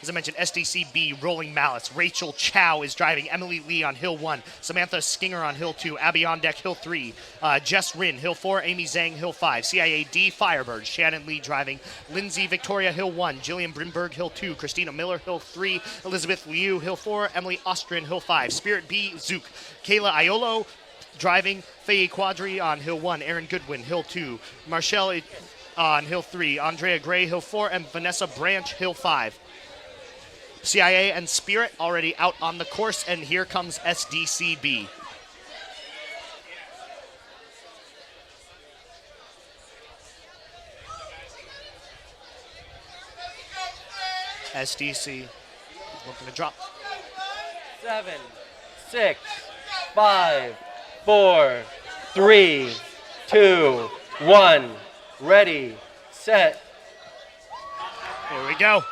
As I mentioned, SDCB rolling mallets. Rachel Chow is driving. Emily Lee on hill 1. Samantha Skinger on hill 2. Abby on deck, hill 3. Jess Rin, hill 4. Amy Zhang, hill 5. CIAD Firebird. Shannon Lee driving. Lindsay Victoria, hill 1. Jillian Brimberg, hill 2. Christina Miller, hill 3. Elizabeth Liu, hill 4. Emily Ostrin, hill 5. Spirit B, Zook. Kayla Iolo driving. Faye Quadri on hill 1. Aaron Goodwin, hill 2. Marshall on hill 3. Andrea Gray, hill 4. And Vanessa Branch, hill 5. CIA and Spirit already out on the course, and here comes SDCB. SDC looking to drop. 7, 6, 5, 4, 3, 2, 1. Ready, set. Here we go.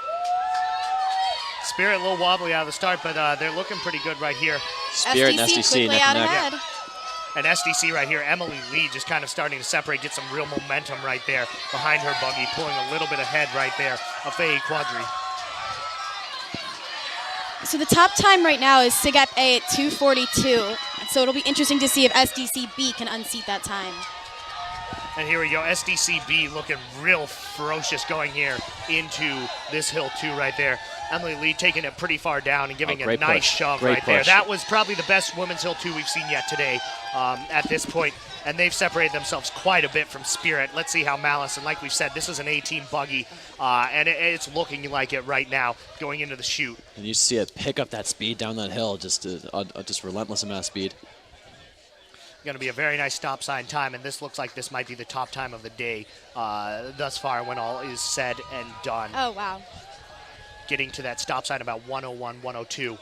Spirit a little wobbly out of the start, but they're looking pretty good right here. Spirit and SDC neck and neck. And SDC right here, Emily Lee just kind of starting to separate, get some real momentum right there behind her buggy, pulling a little bit ahead right there of Faye Quadri. So the top time right now is SIGAP A at 2:42. So it'll be interesting to see if SDCB can unseat that time. And here we go, SDCB looking real ferocious going here into this hill 2 right there. Emily Lee taking it pretty far down and giving a nice shove right there. That was probably the best women's hill 2 we've seen yet today at this point. And they've separated themselves quite a bit from Spirit. Let's see how Malice, and like we've said, this is an A-team buggy, and it's looking like it right now going into the chute. And you see it pick up that speed down that hill, just relentless amount of speed. Going to be a very nice stop sign time, and this looks like this might be the top time of the day thus far when all is said and done. Oh, wow. Getting to that stop sign about 101, 102.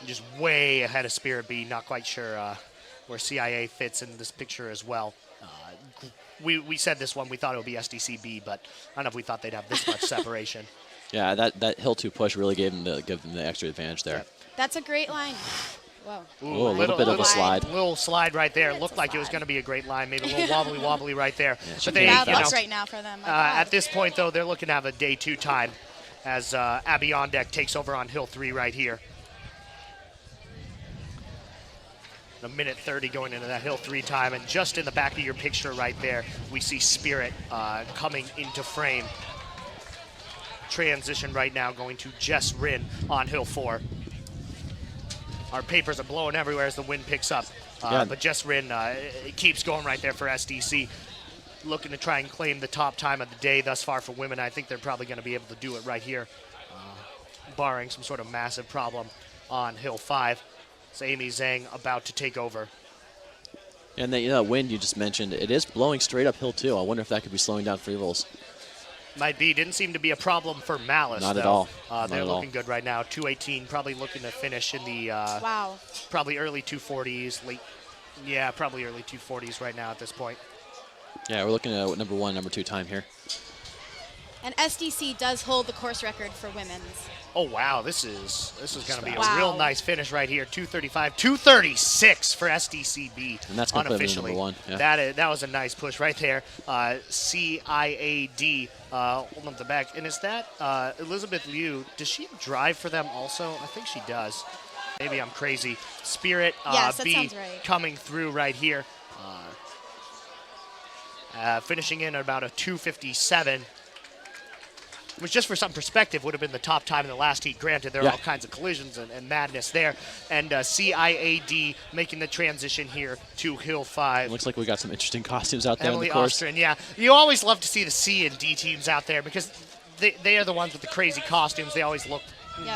Just way ahead of Spirit B, not quite sure where CIA fits in this picture as well. We said this one, we thought it would be SDCB, but I don't know if we thought they'd have this much separation. Yeah, that hill 2 push really gave them the extra advantage there. Yep. That's a great line. Whoa. Ooh, a little bit of a slide. Little slide right there. Looked like it was going to be a great line. Maybe a little wobbly right there. Yeah, but they, right now for them. At this point, though, they're looking to have a day 2 time as Abby on deck takes over on hill 3 right here. A minute 30 going into that hill 3 time, and just in the back of your picture right there, we see Spirit coming into frame. Transition right now going to Jess Rin on hill 4. Our papers are blowing everywhere as the wind picks up. But Jess Rin keeps going right there for SDC. Looking to try and claim the top time of the day thus far for women. I think they're probably going to be able to do it right here, barring some sort of massive problem on hill 5. It's Amy Zhang about to take over. And the wind you just mentioned, it is blowing straight uphill too. I wonder if that could be slowing down free rolls. Might be. Didn't seem to be a problem for Malice, Not though. at all. They're looking good right now. 218, probably looking to finish in the probably early 240s, probably early 240s right now at this point. Yeah, we're looking at number 1, number 2 time here. And SDC does hold the course record for women's. Oh wow, this is going to be a real nice finish right here. 235, 236 for SDCB. And that's going to put them in number 1. Yeah. That was a nice push right there. CIAD holding up the back, and is that Elizabeth Liu? Does she drive for them also? I think she does. Maybe I'm crazy. Spirit yes, that B sounds right. coming through right here, finishing in at about a 257. Which, just for some perspective, would have been the top time in the last heat. Granted, there are all kinds of collisions and madness there. And CIAD making the transition here to hill 5. Looks like we got some interesting costumes out there Emily in the course. Ostrin, yeah. You always love to see the C and D teams out there because they are the ones with the crazy costumes. They always look,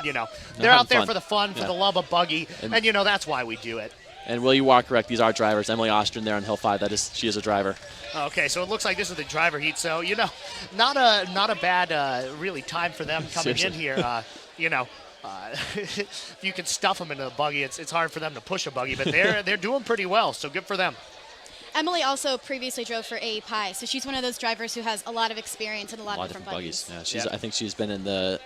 they're out there for the fun, for the love of Buggy. And that's why we do it. And Will, you are correct. These are drivers. Emily Ostrin there on hill 5. She is a driver. Okay, so it looks like this is the driver heat. So not a bad really time for them coming in here. If you can stuff them into the buggy, it's hard for them to push a buggy, but they're doing pretty well. So good for them. Emily also previously drove for API, so she's one of those drivers who has a lot of experience in a lot of different buggies. Yeah, I think she's been in the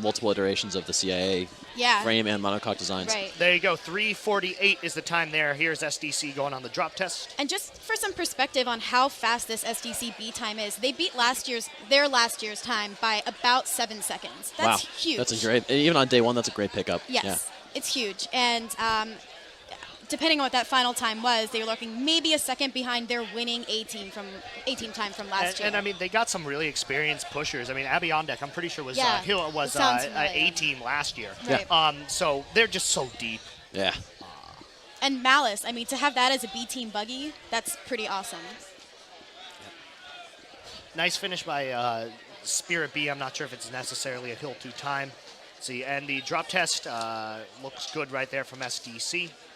multiple iterations of the CIA Yeah. frame and monocoque designs. Right. There you go. 3:48 is the time there. Here's SDC going on the drop test. And just for some perspective on how fast this SDC B time is, they beat their last year's time by about 7 seconds. That's wow. huge. That's a great, even on day one, that's a great pickup. Yes, Yeah. it's huge. And depending on what that final time was, they were looking maybe a second behind their winning A-team time from last year. And I mean, they got some really experienced pushers. I mean, Abby Ondek, I'm pretty sure was Yeah, was it sounds familiar. A-team last year. Right. So they're just so deep. Yeah. And Malice, I mean, to have that as a B-team buggy, that's pretty awesome. Nice finish by Spirit B. I'm not sure if it's necessarily a Hill 2 time. See, and the drop test looks good right there from SDC.